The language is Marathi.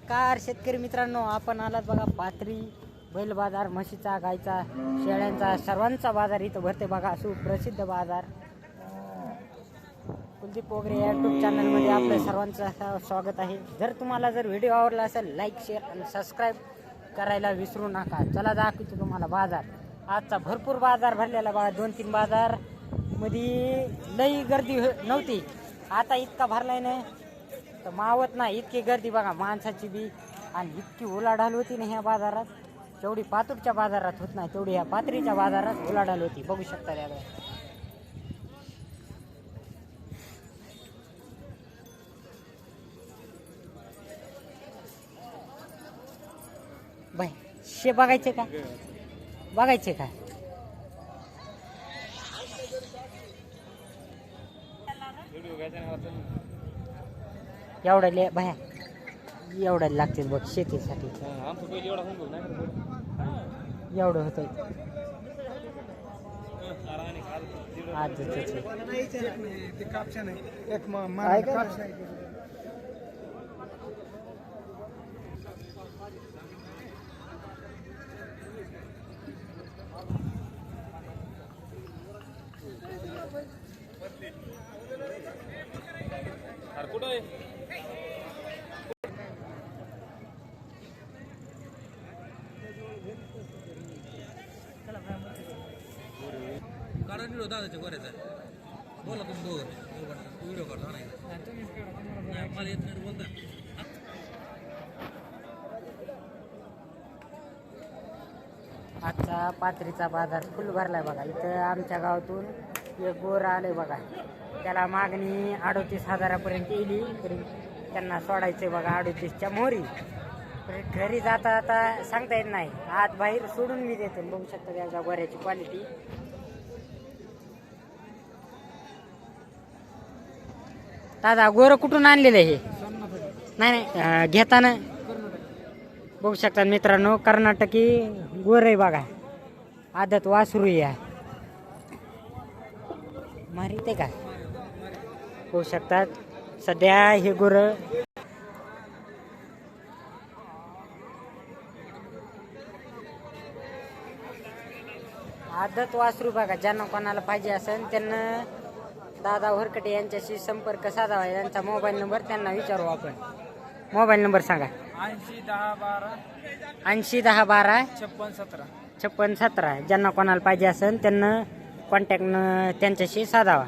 नमस्कार शेतकरी मित्रांनो, आपण आलात बघा पाथरी बैल बाजार, म्हशीचा, गायचा, शेळ्यांचा सर्वांचा बाजार इथं भरते बघा. सुप्रसिद्ध बाजार. कुलदीप वगैरे यूट्यूब चॅनलमध्ये आपलं सर्वांचं स्वागत आहे. जर तुम्हाला व्हिडिओ आवडला असेल, लाईक, शेअर आणि सबस्क्राईब करायला विसरू नका. चला दाखवतो तुम्हाला बाजार. आजचा भरपूर बाजार भरलेला बघा. 2-3 बाजार मध्ये लई गर्दी नव्हती, आता इतका भरलाय ना तर मावत नाही इतकी गर्दी बघा माणसाची बी. आणि इतकी उलाढाल होती ना ह्या बाजारात, जेवढी पातूरच्या बाजारात होत नाही तेवढी ह्या पाथरीच्या बाजारात उलाढाल होती. बघू शकता त्या बाय. शे बघायचे का, बघायचे का? एवढ्या बाया एवढ्या लागतील बघ शेतीसाठी. एवढं होत आज दादाच्या गोऱ्याचा बोला तुम्ही दोघं व्हिडिओ करता नाही मला येत नाही बोलता. आजचा पाथरीचा बाजार फुल भरलाय बघा. इथं आमच्या गावातून एक गोर आले बघा, त्याला मागणी 38,000पर्यंत येईल, तरी त्यांना सोडायचंय बघा 38च्या मोहरी. घरी जाता आता सांगता येत नाही, आत बाहेर सोडून मी देतो. बघू शकता त्याच्या गोऱ्याची क्वालिटी. दादा गोरं कुठून आणलेलं हे? नाही घेताना बघू शकता मित्रांनो, कर्नाटकी गोर आहे बघा. आदत वासरू आहे, मारित आहे का? बघू शकतात सध्या हे गोर आदत वासरू बघा. ज्यांना कोणाला पाहिजे असेल त्यांना दादा वरकटे यांच्याशी संपर्क साधावा. यांचा मोबाईल नंबर त्यांना विचारू आपण. मोबाईल नंबर सांगा. 801012 5617. ज्यांना कोणाला पाहिजे असेल त्यांना कॉन्टॅक्ट त्यांच्याशी साधावा.